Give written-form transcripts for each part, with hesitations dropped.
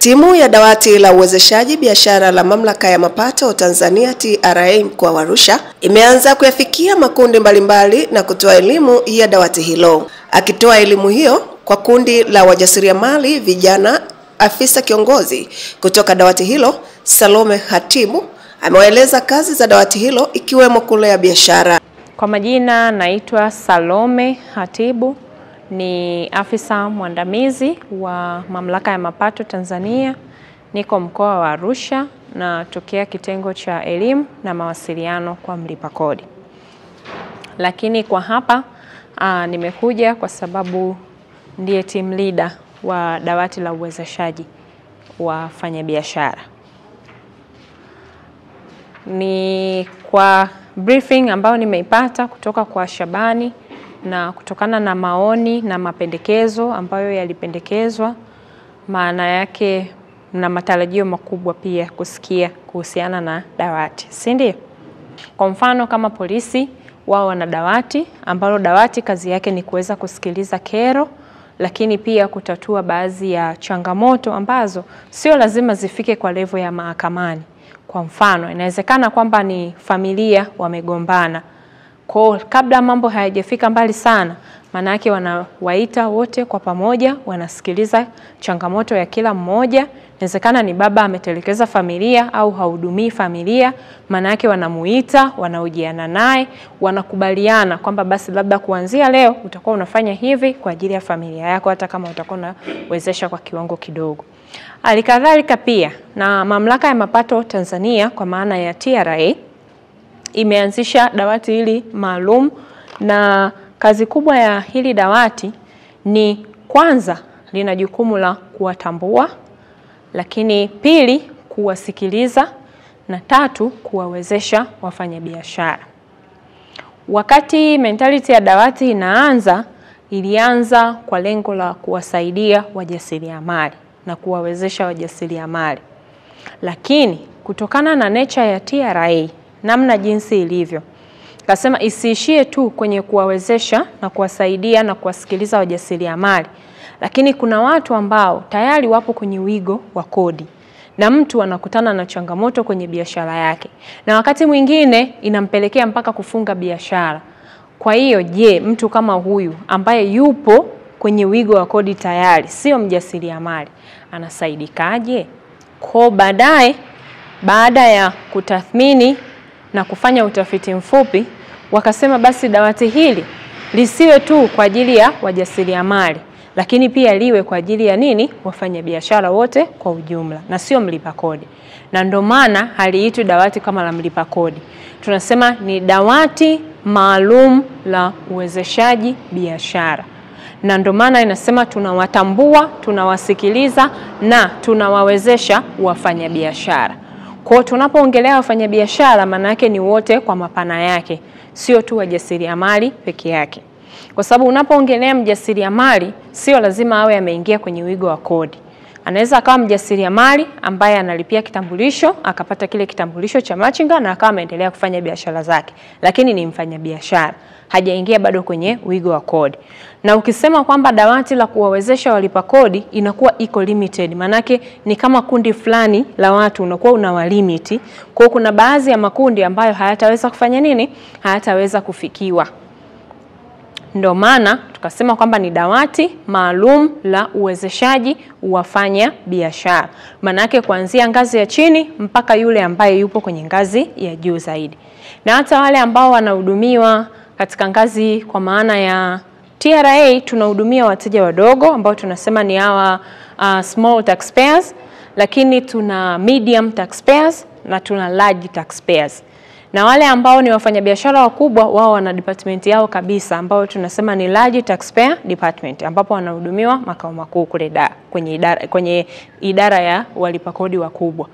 Timu ya dawati la uwezeshaji biashara la Mamlaka ya Mapato Tanzania TRA mkoa wa Arusha imeanza kuyafikia makundi mbalimbali na kutoa elimu ya dawati hilo. Akitoa elimu hiyo kwa kundi la wajasiriamali vijana, afisa kiongozi kutoka dawati hilo Salome Hatibu amewaeleza kazi za dawati hilo ikiwemo kulea biashara. Kwa majina naitwa Salome Hatibu, ni afisa mwandamizi wa Mamlaka ya Mapato Tanzania. Niko mkoa wa Arusha na tokea kitengo cha elimu na mawasiliano kwa mlipa kodi. Lakini kwa hapa nimekuja kwa sababu ndiye team leader wa dawati la uwezeshaji wafanyabiashara. Ni kwa briefing ambayo nimeipata kutoka kwa Shabani na kutokana na maoni na mapendekezo ambayo yalipendekezwa, maana yake na matarajio makubwa pia kusikia kuhusiana na dawati, si ndio? Kwa mfano kama polisi, wao wana dawati ambalo dawati kazi yake ni kuweza kusikiliza kero, lakini pia kutatua baadhi ya changamoto ambazo sio lazima zifike kwa level ya mahakamani. Kwa mfano, inawezekana kwamba ni familia wamegombana. Kwa kabla mambo hayajafika mbali sana, maana yake wanawaita wote kwa pamoja, wanasikiliza changamoto ya kila mmoja. Inawezekana ni baba ametelekeza familia au hahudumii familia, maana yake wanamuita, wanahojiana naye, wanakubaliana kwamba basi labda kuanzia leo utakuwa unafanya hivi kwa ajili ya familia yako, hata kama utakuwa unawezesha kwa kiwango kidogo. Halikadhalika pia na Mamlaka ya Mapato Tanzania kwa maana ya TRA imeanzisha dawati hili maalum, na kazi kubwa ya hili dawati ni kwanza lina jukumu la kuwatambua, lakini pili kuwasikiliza, na tatu kuwawezesha wafanyabiashara. Wakati mentality ya dawati ilianza kwa lengo la kuwasaidia wajasiriamali na kuwawezesha wajasiriamali. Lakini kutokana na nature ya TRA, namna jinsi ilivyo, kasema isiishie tu kwenye kuwawezesha na kuwasaidia na kuwasikiliza wajasiriamali, lakini kuna watu ambao tayari wapo kwenye wigo wa kodi na mtu anakutana na changamoto kwenye biashara yake, na wakati mwingine inampelekea mpaka kufunga biashara. Kwa hiyo je, mtu kama huyu ambaye yupo kwenye wigo wa kodi tayari, sio mjasiriamali, anasaidikaje? Kwa baada ya kutathmini na kufanya utafiti mfupi, wakasema basi dawati hili lisiwe tu kwa ajili ya wajasiriamali, lakini pia liwe kwa ajili ya nini? Wafanyabiashara wote kwa ujumla na sio mlipa kodi. Na ndio maana haliitwi dawati kama la mlipa kodi. Tunasema ni dawati maalum la uwezeshaji biashara. Na ndio maana inasema tunawatambua, tunawasikiliza na tunawawezesha wafanyabiashara. Kwa tunapoongelea wafanyabiashara, maana yake ni wote kwa mapana yake, sio tu wajasiriamali peke yake. Kwa sababu unapoongelea mjasiriamali, sio lazima awe ameingia kwenye wigo wa kodi. Anaweza akawa mjasiriamali ambaye analipia kitambulisho, akapata kile kitambulisho cha machinga na akawa ameendelea kufanya biashara zake, lakini ni mfanyabiashara, hajaingia bado kwenye wigo wa kodi. Na ukisema kwamba dawati la kuwawezesha walipa kodi inakuwa iko limited, manake ni kama kundi fulani la watu unakuwa unawalimiti. Kwa kuna baadhi ya makundi ambayo hayataweza kufanya nini? Hayataweza kufikiwa. Ndio maana tukasema kwamba ni dawati maalum la uwezeshaji wafanya biashara. Manake kuanzia ngazi ya chini mpaka yule ambaye yupo kwenye ngazi ya juu zaidi. Na hata wale ambao wanahudumiwa katika ngazi kwa maana ya TRA, tunahudumia wateja wadogo ambao tunasema ni hawa small taxpayers, lakini tuna medium taxpayers na tuna large taxpayers. Na wale ambao ni wafanyabiashara wakubwa, wao wana department yao kabisa ambao tunasema ni large taxpayer department, ambapo wanahudumiwa makao makuu kule kwenye idara ya walipa kodi wakubwa.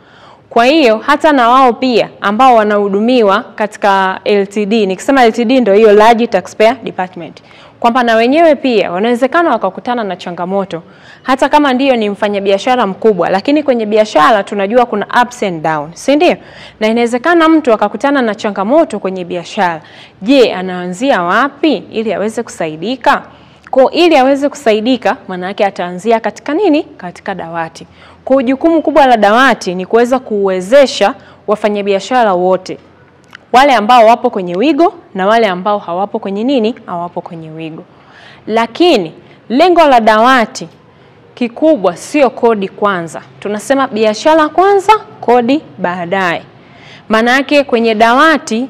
Kwa hiyo hata na wao pia ambao wanahudumiwa katika LTD, nikisema LTD ndio hiyo large taxpayer department, kwamba na wenyewe pia wanawezekana wakakutana na changamoto, hata kama ndiyo ni mfanyabiashara mkubwa, lakini kwenye biashara tunajua kuna ups and down, si ndio? Na inawezekana mtu akakutana na changamoto kwenye biashara. Je, anaanzia wapi ili aweze kusaidika? Kwa ili aweze kusaidika, maana yake ataanzia katika nini? Katika dawati. Kwa jukumu kubwa la dawati ni kuweza kuwezesha wafanyabiashara wote, wale ambao wapo kwenye wigo na wale ambao hawapo kwenye nini, hawapo kwenye wigo. Lakini lengo la dawati kikubwa sio kodi kwanza. Tunasema biashara kwanza, kodi baadaye. Maana yake kwenye dawati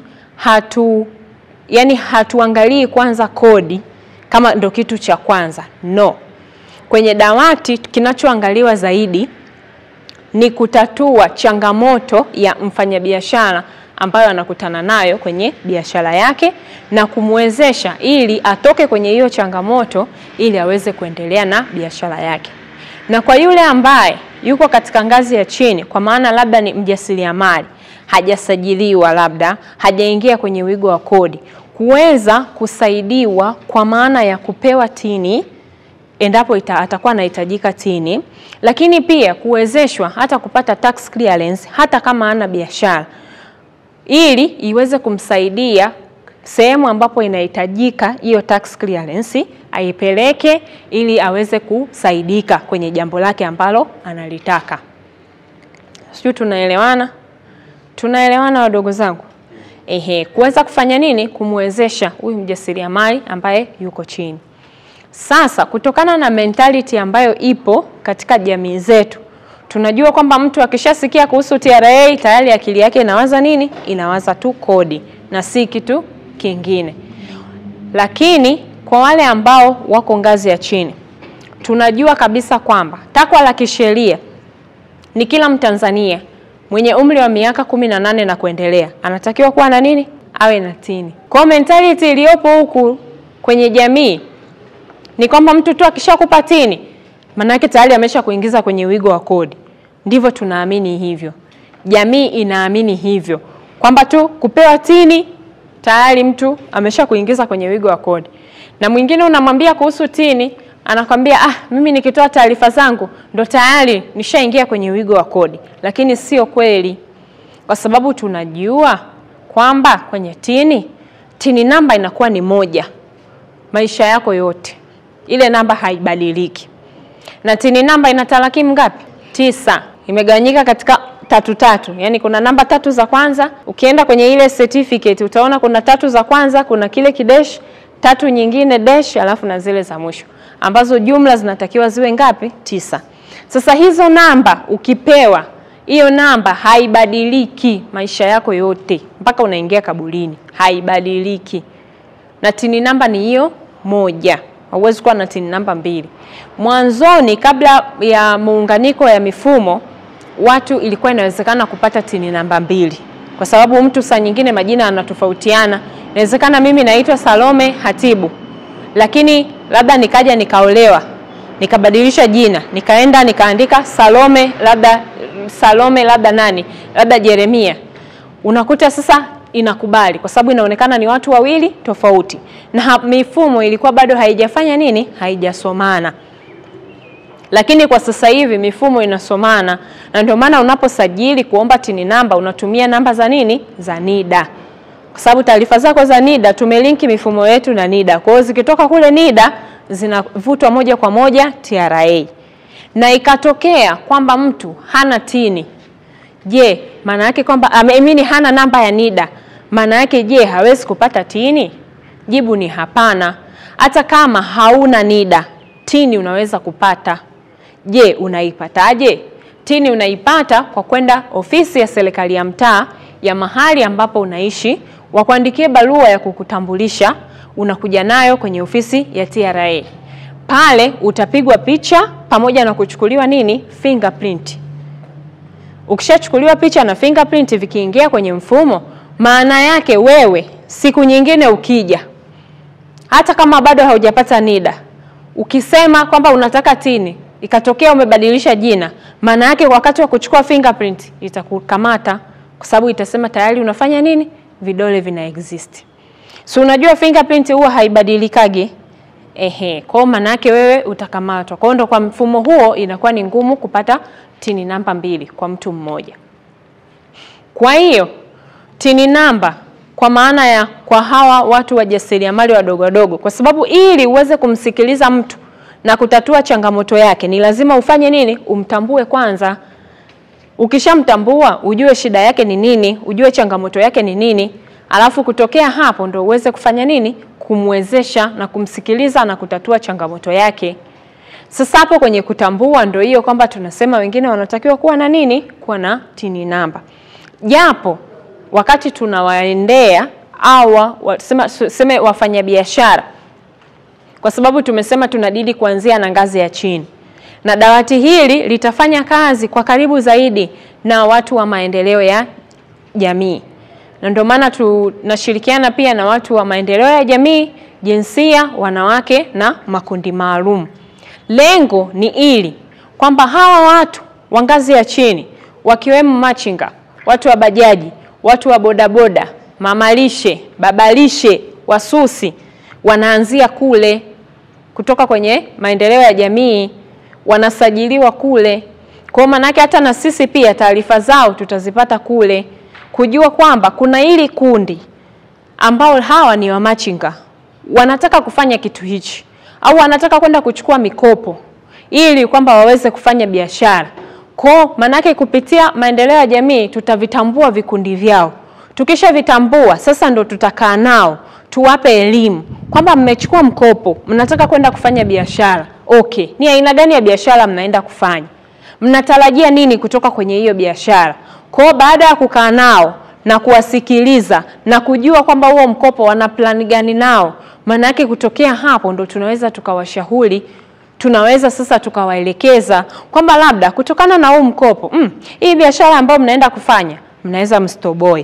hatuangalii kwanza kodi kama ndo kitu cha kwanza. No. Kwenye dawati kinachoangaliwa zaidi ni kutatua changamoto ya mfanyabiashara ambayo anakutana nayo kwenye biashara yake na kumwezesha ili atoke kwenye hiyo changamoto ili aweze kuendelea na biashara yake. Na kwa yule ambaye yuko katika ngazi ya chini, kwa maana labda ni mjasiriamali, hajasajiliwa, labda hajaingia kwenye wigo wa kodi, kuweza kusaidiwa kwa maana ya kupewa tini endapo atakuwa anahitajika tini, lakini pia kuwezeshwa hata kupata tax clearance hata kama ana biashara, ili iweze kumsaidia sehemu ambapo inahitajika hiyo tax clearance aipeleke ili aweze kusaidika kwenye jambo lake ambalo analitaka. Sio, tunaelewana? Tunaelewana wadogo zangu? Kuweza kufanya nini? Kumwezesha huyu mjasiriamali ambaye yuko chini. Sasa kutokana na mentality ambayo ipo katika jamii zetu, tunajua kwamba mtu akishasikia kuhusu TRA tayari akili yake inawaza nini? Inawaza tu kodi na si kitu kingine. Lakini kwa wale ambao wako ngazi ya chini, tunajua kabisa kwamba takwa la kisheria ni kila Mtanzania mwenye umri wa miaka 18 na kuendelea anatakiwa kuwa na nini? Awe na tini. Kwa mentality iliyopo huku kwenye jamii ni kwamba mtu tu akishakupa tini maana yake tayari amesha kuingiza kwenye wigo wa kodi. Ndivyo tunaamini hivyo. Jamii inaamini hivyo. Kwamba tu kupewa tini tayari mtu amesha kuingiza kwenye wigo wa kodi. Na mwingine unamwambia kuhusu tini, anakwambia mimi nikitoa taarifa zangu ndo tayari nishaingia kwenye wigo wa kodi. Lakini sio kweli. Kwa sababu tunajua kwamba kwenye tini namba inakuwa ni moja maisha yako yote. Ile namba haibadiliki. Na tini namba ina tarakimu ngapi? 9. Imegawanyika katika 3. Yaani kuna namba 3 za kwanza. Ukienda kwenye ile certificate utaona kuna 3 za kwanza, kuna kile kidash, 3 nyingine dash, alafu na zile za mwisho, ambazo jumla zinatakiwa ziwe ngapi? 9. Sasa hizo namba ukipewa, hiyo namba haibadiliki maisha yako yote mpaka unaingia kaburini. Haibadiliki. Na tini namba ni hiyo moja. Hauwezi kuwa na tini namba 2. Mwanzoni kabla ya muunganiko ya mifumo, watu ilikuwa inawezekana kupata tini namba 2. Kwa sababu mtu saa nyingine majina anatofautiana. Inawezekana mimi naitwa Salome Hatibu, lakini labda nikaja nikaolewa, nikabadilisha jina, nikaenda nikaandika Salome labda nani? Labda Jeremia. Unakuta sasa inakubali kwa sababu inaonekana ni watu wawili tofauti. Na mifumo ilikuwa bado haijafanya nini? Haijasomana. Lakini kwa sasa hivi mifumo inasomana, na ndio maana unaposajili kuomba tini namba unatumia namba za nini? Za NIDA. Kwa sababu taarifa zako za NIDA tumelinki mifumo yetu na NIDA. Kwa hiyo zikitoka kule NIDA zinavutwa moja kwa moja TRA. Na ikatokea kwamba mtu hana tini. Je, maana yake kwamba amini hana namba ya NIDA, maana yake je hawezi kupata tini? Jibu ni hapana. Hata kama hauna NIDA, tini unaweza kupata. Je, unaipataje? Tini unaipata kwa kwenda ofisi ya serikali ya mtaa ya mahali ambapo unaishi, wakuandikie barua ya kukutambulisha, unakuja nayo kwenye ofisi ya TRA. Pale utapigwa picha pamoja na kuchukuliwa nini? Fingerprint. Ukishachukuliwa picha na fingerprint vikiingia kwenye mfumo, maana yake wewe siku nyingine ukija, hata kama bado haujapata NIDA, ukisema kwamba unataka tini, ikatokea umebadilisha jina, maana yake wakati wa kuchukua fingerprint itakukamata kwa sababu itasema tayari unafanya nini? Vidole vina exist. So unajua fingerprint huwa haibadilikage. Kwa maana yake wewe utakamatwa. Kwa ndo kwa mfumo huo inakuwa ni ngumu kupata tini namba 2 kwa mtu mmoja. Kwa hiyo tini namba kwa maana ya kwa hawa watu wajasiriamali wadogo wadogo, kwa sababu ili uweze kumsikiliza mtu na kutatua changamoto yake, ni lazima ufanye nini? Umtambue kwanza. Ukishamtambua, ujue shida yake ni nini, ujue changamoto yake ni nini, alafu kutokea hapo ndo uweze kufanya nini? Kumwezesha na kumsikiliza na kutatua changamoto yake. Sasa hapo kwenye kutambua ndo hiyo kwamba tunasema wengine wanatakiwa kuwa na nini? Kuwa na TIN namba. Japo wakati tunawaendea au sema wafanyabiashara, kwa sababu tumesema tunadili kuanzia na ngazi ya chini, na dawati hili litafanya kazi kwa karibu zaidi na watu wa maendeleo ya jamii, na ndio maana tunashirikiana pia na watu wa maendeleo ya jamii, jinsia, wanawake na makundi maalum. Lengo ni ili kwamba hawa watu wa ngazi ya chini, wakiwemo machinga, watu wa bajaji, watu wa bodaboda, mamalishe, babalishe, wasusi, wanaanzia kule kutoka kwenye maendeleo ya jamii, wanasajiliwa kule. Kwa maana yake hata na sisi pia taarifa zao tutazipata kule, kujua kwamba kuna hili kundi ambao hawa ni wa machinga, wanataka kufanya kitu hichi au wanataka kwenda kuchukua mikopo ili kwamba waweze kufanya biashara. Kwa maana yake kupitia maendeleo ya jamii tutavitambua vikundi vyao. Tukisha vitambua, sasa ndo tutakaa nao tuwape elimu kwamba mmechukua mkopo, mnataka kwenda kufanya biashara. Okay, ni aina gani ya biashara mnaenda kufanya? Mnatarajia nini kutoka kwenye hiyo biashara? Kwa baada ya kukaa nao na kuwasikiliza na kujua kwamba huo mkopo wana plan gani nao, maana yake kutokea hapo ndo tunaweza tukawashauri, tunaweza sasa tukawaelekeza kwamba labda kutokana na huu mkopo, hii biashara ambayo mnaenda kufanya, mnaweza mstoboy,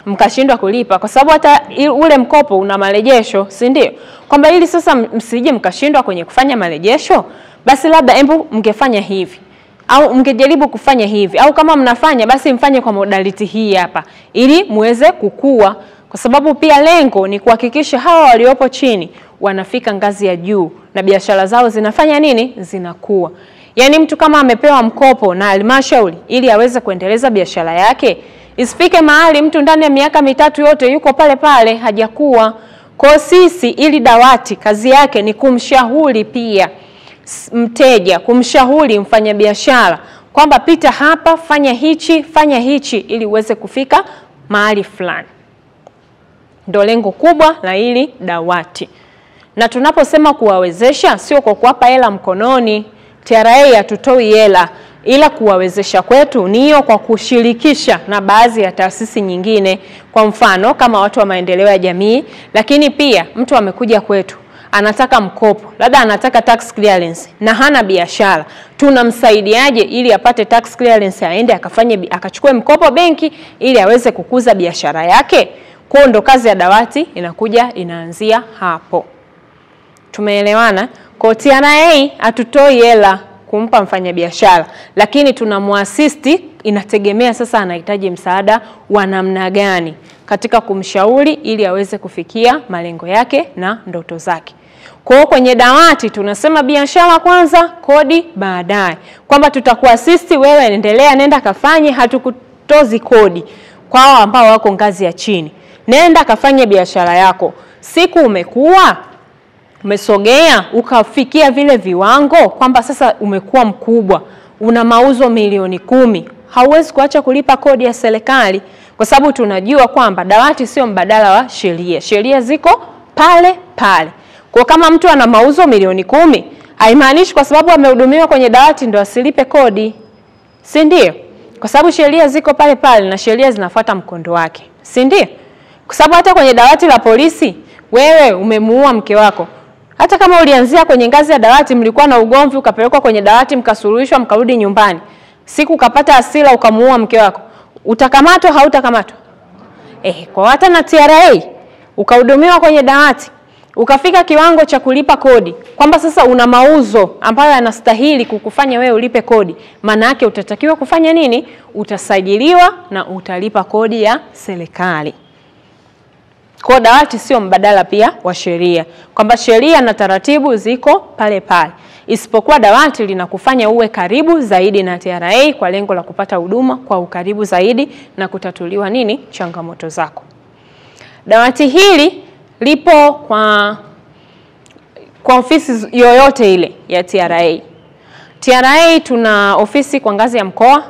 mkashindwa kulipa kwa sababu hata ule mkopo una marejesho, si ndio? Kwamba ili sasa msije mkashindwa kwenye kufanya marejesho, basi labda hebu mngefanya hivi au mngejaribu kufanya hivi, au kama mnafanya basi mfanye kwa modality hii hapa ili muweze kukua, kwa sababu pia lengo ni kuhakikisha hawa waliopo chini wanafika ngazi ya juu na biashara zao zinafanya nini? Zinakuwa. Yaani mtu kama amepewa mkopo na halmashauri ili aweze kuendeleza biashara yake, isifike mahali mtu ndani ya miaka mitatu yote yuko pale pale hajakuwa. Kwa sisi ili dawati kazi yake ni kumshauri pia mteja, kumshauri mfanyabiashara kwamba pita hapa, fanya hichi ili uweze kufika mahali fulani. Ndio lengo kubwa la hili dawati. Na tunaposema kuwawezesha sio kwa kuwapa hela mkononi. TRA hatutoi hela, ila kuwawezesha kwetu ni hiyo kwa kushirikisha na baadhi ya taasisi nyingine, kwa mfano kama watu wa maendeleo ya jamii. Lakini pia mtu amekuja kwetu anataka mkopo, labda anataka tax clearance na hana biashara, tunamsaidiaje ili apate tax clearance, aende akachukue mkopo benki ili aweze kukuza biashara yake? Kwa ndo kazi ya dawati inaanzia hapo. Tumeelewana? Kwa TRA hatutoi hela kumpa mfanyabiashara, lakini tunamuasisti, inategemea sasa anahitaji msaada wa namna gani katika kumshauri ili aweze kufikia malengo yake na ndoto zake. Kwa kwenye dawati tunasema biashara kwanza, kodi baadaye. Kwamba tutakuasisti wewe, endelea, nenda kafanye, hatukutozi kodi kwa hao ambao wako ngazi ya chini. Nenda kafanye biashara yako. Siku umekuwa, umesogea, ukafikia vile viwango kwamba sasa umekuwa mkubwa, una mauzo milioni 10, hauwezi kuacha kulipa kodi ya serikali, kwa sababu tunajua kwamba dawati sio mbadala wa sheria. Sheria ziko pale pale. Kwa kama mtu ana mauzo milioni 10, haimaanishi kwa sababu amehudumiwa kwenye dawati ndo asilipe kodi. Si ndio? Kwa sababu sheria ziko pale pale na sheria zinafuata mkondo wake. Si ndio? Kwa sababu hata kwenye dawati la polisi, wewe umemuua mke wako, hata kama ulianzia kwenye ngazi ya dawati, mlikuwa na ugomvi, ukapelekwa kwenye dawati, mkasuluhishwa, mkarudi nyumbani, siku ukapata hasira ukamuua mke wako, utakamatwa hautakamatwa? Kwa hata na TRA ukahudumiwa kwenye dawati, ukafika kiwango cha kulipa kodi, kwamba sasa una mauzo ambayo yanastahili kukufanya wewe ulipe kodi, maana yake utatakiwa kufanya nini? Utasajiliwa na utalipa kodi ya serikali. Kwa dawati sio mbadala pia wa sheria, kwamba sheria na taratibu ziko pale pale, isipokuwa dawati linakufanya uwe karibu zaidi na TRA kwa lengo la kupata huduma kwa ukaribu zaidi na kutatuliwa nini? Changamoto zako. Dawati hili lipo kwa ofisi yoyote ile ya TRA. TRA tuna ofisi kwa ngazi ya mkoa,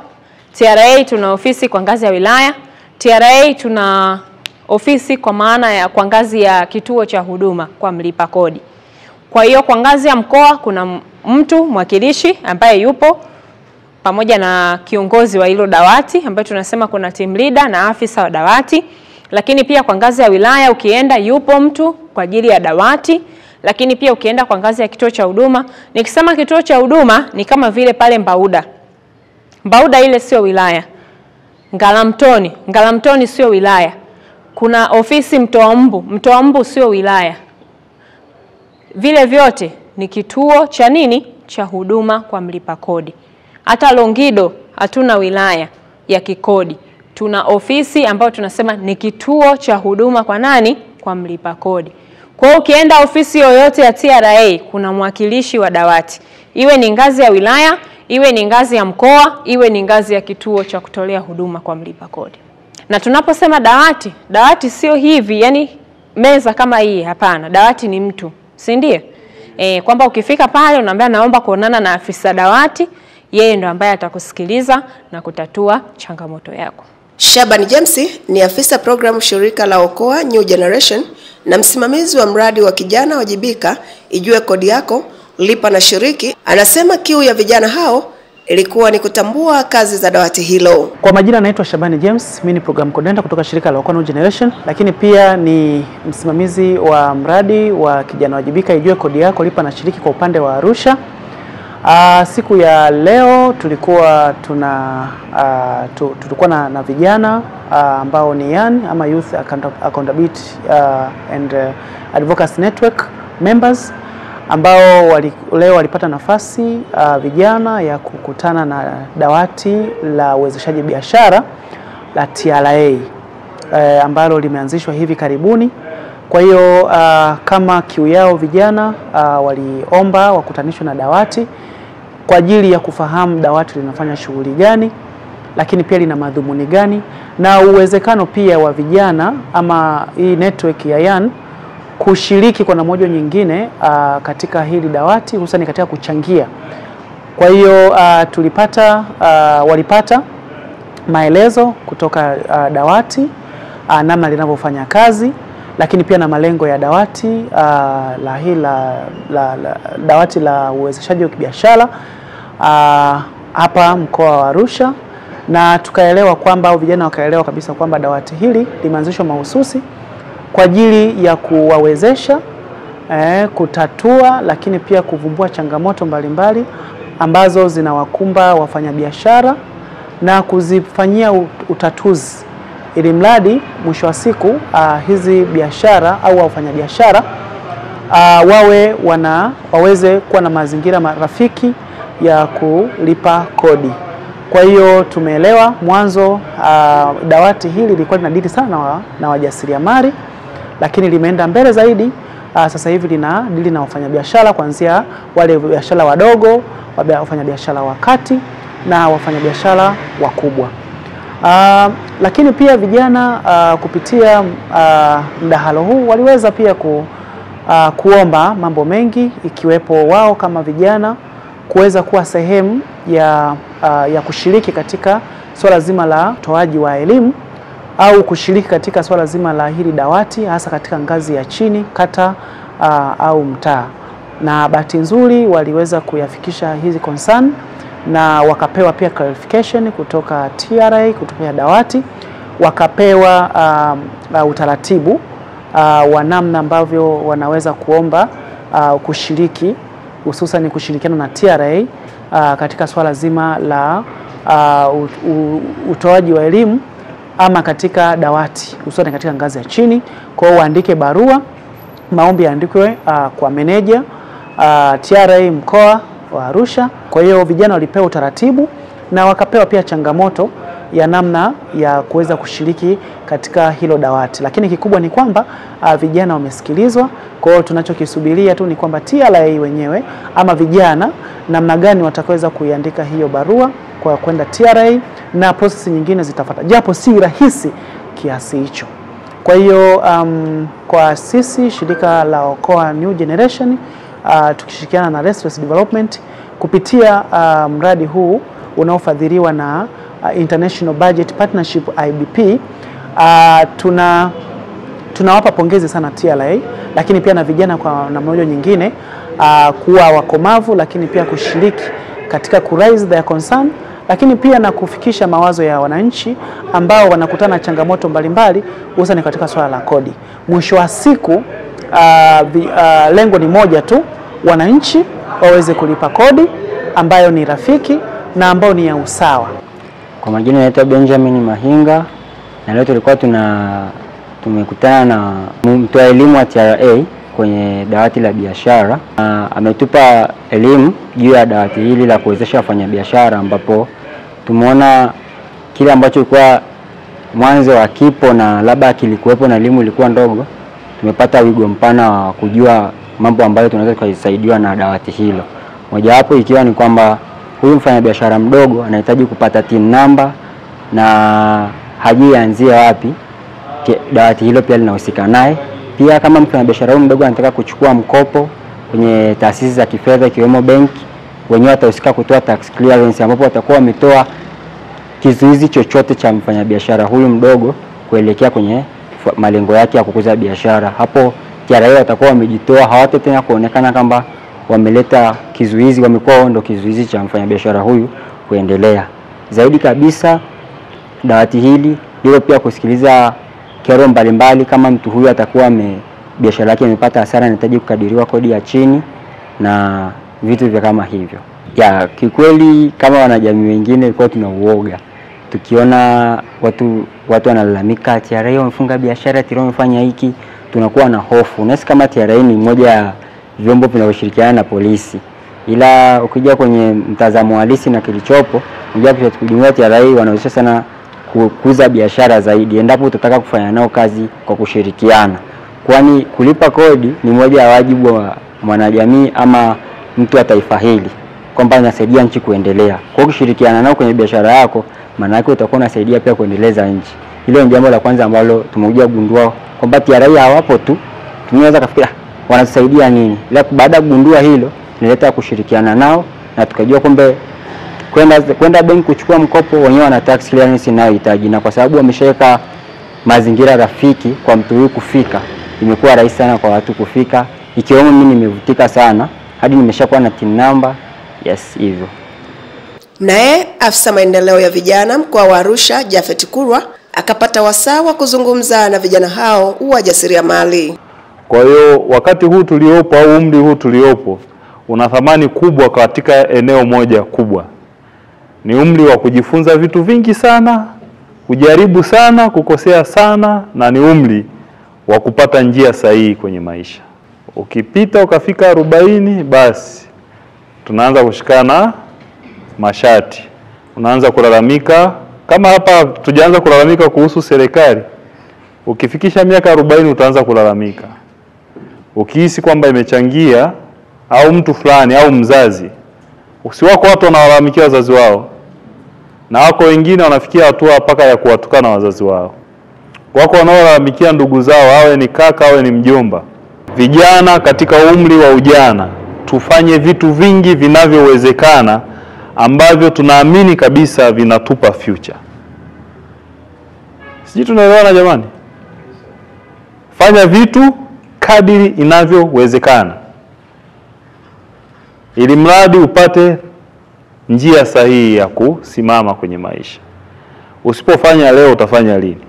TRA tuna ofisi kwa ngazi ya wilaya, TRA tuna ofisi kwa maana ya kwa ngazi ya kituo cha huduma kwa mlipa kodi. Kwa hiyo kwa ngazi ya mkoa kuna mtu mwakilishi ambaye yupo pamoja na kiongozi wa hilo dawati ambaye tunasema kuna team leader na afisa wa dawati. Lakini pia kwa ngazi ya wilaya ukienda yupo mtu kwa ajili ya dawati. Lakini pia ukienda kwa ngazi ya kituo cha huduma, nikisema kituo cha huduma ni kama vile pale Mbauda. Mbauda ile sio wilaya. Ngalamtoni sio wilaya. Kuna ofisi Mtoa Mbu sio wilaya. Vile vyote ni kituo cha nini? Cha huduma kwa mlipa kodi. Hata Longido hatuna wilaya ya kikodi. Tuna ofisi ambayo tunasema ni kituo cha huduma kwa nani? Kwa mlipa kodi. Kwa hiyo ukienda ofisi yoyote ya TRA kuna mwakilishi wa dawati. Iwe ni ngazi ya wilaya, iwe ni ngazi ya mkoa, iwe ni ngazi ya kituo cha kutolea huduma kwa mlipa kodi. Na tunaposema dawati, dawati sio hivi, yani meza kama hii, hapana. Dawati ni mtu, si ndio? Kwamba ukifika pale unaambia naomba kuonana na afisa dawati, yeye ndo ambaye atakusikiliza na kutatua changamoto yako. Shabani James ni afisa program shirika la Okoa New Generation na msimamizi wa mradi wa kijana wajibika ijue kodi yako lipa na shiriki. Anasema kiu ya vijana hao ilikuwa ni kutambua kazi za dawati hilo. Kwa majina naitwa Shabani James, mimi ni program coordinator kutoka shirika la Okoa New Generation, lakini pia ni msimamizi wa mradi wa kijana wajibika ijue kodi yako lipa na shiriki kwa upande wa Arusha. Siku ya leo tulikuwa na vijana ambao ni YAN ama Youth Accountability and Advocacy Network members ambao leo walipata nafasi vijana ya kukutana na dawati la uwezeshaji biashara la TRA ambalo limeanzishwa hivi karibuni. Kwa hiyo kama kiu yao vijana waliomba wakutanishwe na dawati kwa ajili ya kufahamu dawati linafanya shughuli gani, lakini pia lina madhumuni gani, na uwezekano pia wa vijana ama hii network ya YAN kushiriki kwa namna moja nyingine katika hili dawati, hususan katika kuchangia. Kwa hiyo walipata maelezo kutoka dawati namna linavyofanya kazi, lakini pia na malengo ya dawati dawati la uwezeshaji wa kibiashara hapa mkoa wa Arusha, na tukaelewa kwamba vijana wakaelewa kabisa kwamba dawati hili limeanzishwa mahususi kwa ajili ya kuwawezesha kutatua lakini pia kuvumbua changamoto mbalimbali ambazo zinawakumba wafanyabiashara na kuzifanyia utatuzi, ili mradi mwisho wa siku hizi biashara au wafanyabiashara waweze kuwa na mazingira rafiki ya kulipa kodi. Kwa hiyo tumeelewa mwanzo dawati hili lilikuwa linadili sana na wajasiriamali, lakini limeenda mbele zaidi. Sasa hivi linadili na wafanyabiashara, kuanzia wale biashara wadogo, wafanyabiashara wa kati na wafanyabiashara wakubwa. Lakini pia vijana kupitia mdahalo huu waliweza pia kuomba mambo mengi, ikiwepo wao kama vijana kuweza kuwa sehemu ya kushiriki katika swala zima la utoaji wa elimu au kushiriki katika swala zima la hili dawati, hasa katika ngazi ya chini, kata au mtaa. Na bahati nzuri waliweza kuyafikisha hizi concern na wakapewa pia clarification kutoka TRA, kutoka dawati, wakapewa utaratibu wa namna ambavyo wanaweza kuomba kushiriki, hususan kushirikiana na TRA katika swala zima la utoaji wa elimu ama katika dawati, hususan katika ngazi ya chini. Kwa hiyo waandike barua, maombi yaandikwe kwa meneja TRA mkoa wa Arusha. Kwa hiyo vijana walipewa utaratibu na wakapewa pia changamoto ya namna ya kuweza kushiriki katika hilo dawati. Lakini kikubwa ni kwamba vijana wamesikilizwa. Kwa hiyo tunachokisubiria tu ni kwamba TRA wenyewe ama vijana namna gani watakaweza kuiandika hiyo barua kwa kwenda TRA, na process nyingine zitafuata, japo si rahisi kiasi hicho. Kwa hiyo kwa sisi shirika la Okoa New Generation tukishirikiana na Restless Development kupitia mradi huu unaofadhiliwa na International Budget Partnership IBP. Tunawapa pongezi sana TRA, lakini pia na vijana kwa namna moja nyingine kuwa wakomavu, lakini pia kushiriki katika ku raise their concern, lakini pia na kufikisha mawazo ya wananchi ambao wanakutana changamoto mbalimbali hususan katika swala la kodi. Mwisho wa siku lengo ni moja tu, wananchi waweze kulipa kodi ambayo ni rafiki na ambayo ni ya usawa. Kwa majina naitwa Benjamin Mahinga, na leo tulikuwa tumekutana na mtoa elimu wa TRA kwenye dawati la biashara. Ametupa elimu juu ya dawati hili la kuwezesha wafanyabiashara, ambapo tumeona kile ambacho ilikuwa mwanzo wa kipo na labda kilikuwepo na elimu ilikuwa ndogo, tumepata wigo mpana wa kujua mambo ambayo tunaweza kusaidiwa na dawati hilo. Mojawapo ikiwa ni kwamba huyu mfanyabiashara mdogo anahitaji kupata TIN number na hajui anzie wapi. Dawati hilo pia linahusika naye. Pia kama mfanyabiashara huyu mdogo anataka kuchukua mkopo kwenye taasisi za kifedha ikiwemo benki, wenyewe watahusika kutoa tax clearance, ambapo watakuwa wametoa kizuizi chochote cha mfanyabiashara huyu mdogo kuelekea kwenye malengo yake ya kukuza biashara. Hapo TRA watakuwa wamejitoa, hawata tena kuonekana kwamba wameleta kizuizi, wamekuwa ndo kizuizi cha mfanyabiashara huyu kuendelea. Zaidi kabisa, dawati hili ndio pia kusikiliza kero mbalimbali. Kama mtu huyu atakuwa biashara yake imepata hasara, anahitaji kukadiriwa kodi ya chini na vitu vya kama hivyo. Kikweli kama wanajamii wengine kwa tunauoga, tukiona watu wanalalamika TRA wamefunga biashara, TRA wamefanya hiki, tunakuwa na hofu. Nasi kama TRA ni mmoja ya vyombo vinavyoshirikiana na polisi, ila ukija kwenye mtazamo halisi na kilichopo, unajua kujumua TRA wanawezesha sana kukuza biashara zaidi endapo utataka kufanya nao kazi kwa kushirikiana, kwani kulipa kodi ni moja ya wajibu wa mwanajamii ama mtu wa taifa hili, kwamba inasaidia nchi kuendelea. Kwa kushirikiana nao kwenye biashara yako, maana yake utakuwa unasaidia pia kuendeleza nchi. Hilo ni jambo la kwanza ambalo tumekuja kugundua kwamba TRA hawapo tu, tunaweza kufikiria wanatusaidia nini. Ila baada ya kugundua hilo, nileta kushirikiana nao na tukajua kumbe kwenda benki kuchukua mkopo wenyewe wana tax clearance inayohitaji, na kwa sababu wameshaweka mazingira rafiki kwa mtu huyu kufika, imekuwa rahisi sana kwa watu kufika. Ikiwemo mimi nimevutika sana hadi nimeshakuwa na TIN number. Yes, hivyo. Naye afisa maendeleo ya vijana mkoa wa Arusha Jafet Kurwa akapata wasaa wa kuzungumza na vijana hao wajasiriamali. Kwa hiyo wakati huu tuliopo au umri huu tuliopo una thamani kubwa katika eneo moja kubwa. Ni umri wa kujifunza vitu vingi sana, kujaribu sana, kukosea sana, na ni umri wa kupata njia sahihi kwenye maisha. Ukipita ukafika 40, basi tunaanza kushikana mashati. Unaanza kulalamika. Kama hapa tujaanza kulalamika kuhusu serikali, ukifikisha miaka 40 utaanza kulalamika. Ukihisi kwamba imechangia au mtu fulani au mzazi, usiwako watu wanawalalamikia wazazi wao, na wako wengine wanafikia hatua paka ya kuwatukana wazazi wao. Wako wanaolalamikia ndugu zao, awe ni kaka awe ni mjomba. Vijana katika umri wa ujana tufanye vitu vingi vinavyowezekana ambavyo tunaamini kabisa vinatupa future. Sisi tunaelewana jamani? Fanya vitu kadiri inavyowezekana, ili mradi upate njia sahihi ya kusimama kwenye maisha. Usipofanya leo utafanya lini?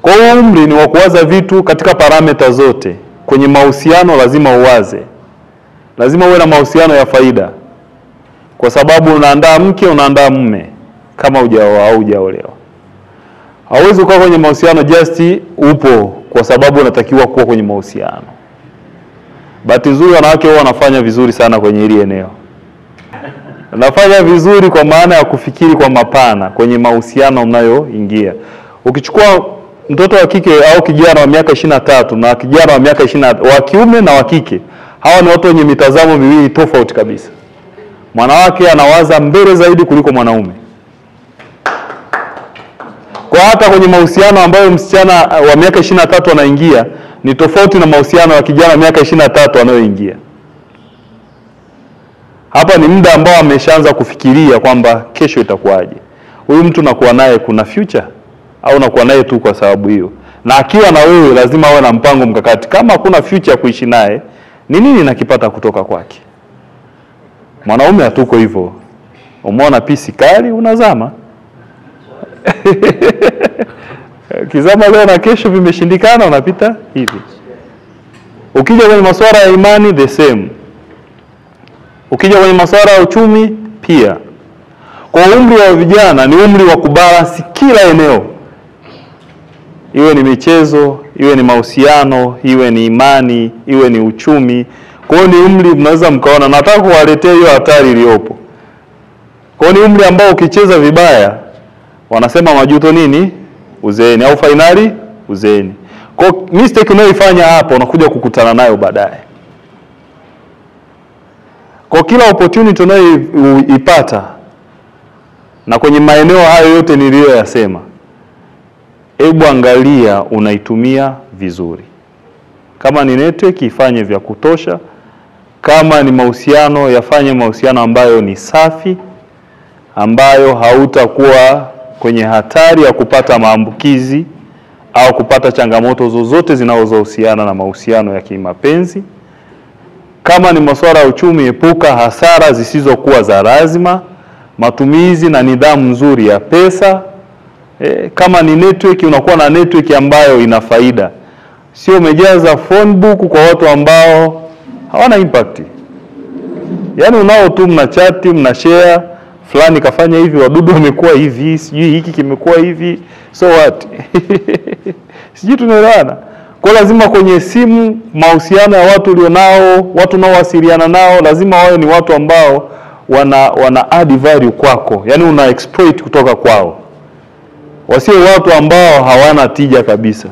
Kwa hiyo umri ni wa kuwaza vitu katika parameta zote. Kwenye mahusiano lazima uwaze. Lazima uwe na mahusiano ya faida. Kwa sababu unaandaa mke, unaandaa mume kama hujaoa au hujaolewa. Hauwezi kuwa kwenye mahusiano just upo kwa sababu unatakiwa kuwa kwenye mahusiano. Bahati nzuri wanawake wao wanafanya vizuri sana kwenye hili eneo. Wanafanya vizuri kwa maana ya kufikiri kwa mapana kwenye mahusiano mnayoingia. Ukichukua mtoto wa kike au kijana wa miaka 23 na kijana wa miaka 20, wa kiume na wa kike, hawa ni watu wenye mitazamo miwili tofauti kabisa. Mwanamke anawaza mbele zaidi kuliko mwanaume. Kwa hata kwenye mahusiano ambayo msichana wa miaka 23 anaingia ni tofauti na mahusiano ya kijana wa miaka 23 anayoingia. Hapa ni muda ambao ameshaanza kufikiria kwamba kesho itakuwaje. Huyu mtu nakuwa naye kuna future au nakuwa naye tu kwa sababu hiyo? Na akiwa na wewe lazima awe na mpango mkakati. Kama hakuna future kuishi naye, ni nini nakipata kutoka kwake? Mwanaume hatuko hivyo. Umeona pisi kali unazama. Kizama leo na kesho vimeshindikana, unapita hivi. Ukija kwenye masuala ya imani the same. Ukija kwenye masuala ya uchumi pia. Kwa umri wa vijana ni umri wa kubalance kila eneo. Iwe ni michezo, iwe ni mahusiano, iwe ni imani, iwe ni uchumi. Kwa hiyo ni umri mnaweza mkaona nataka kuwaletea hiyo hatari iliyopo. Kwa hiyo ni umri ambao ukicheza vibaya wanasema majuto nini? Uzeeni, au finali uzeeni. Kwa mistake unayoifanya hapo unakuja kukutana nayo baadaye. Kwa kila opportunity unayoipata na kwenye maeneo hayo yote niliyoyasema, hebu angalia unaitumia vizuri. Kama ni network ifanye vya kutosha, kama ni mahusiano yafanye mahusiano ambayo ni safi, ambayo hautakuwa kwenye hatari ya kupata maambukizi au kupata changamoto zozote zinazohusiana na mahusiano ya kimapenzi. Kama ni masuala ya uchumi, epuka hasara zisizokuwa za lazima, matumizi na nidhamu nzuri ya pesa. Kama ni network, unakuwa na network ambayo ina faida. Sio umejaza phone book kwa watu ambao hawana impact. Yaani unao tu mna chat, mna share, fulani kafanya hivi, wadudu wamekuwa hivi, sijui hiki kimekuwa hivi. So what? Sijui tunaelewana. Kwa lazima kwenye simu, mahusiano ya watu ulionao, watu unaowasiliana nao, lazima wawe ni watu ambao wana add value kwako. Yaani una exploit kutoka kwao. Wasio watu ambao hawana tija kabisa.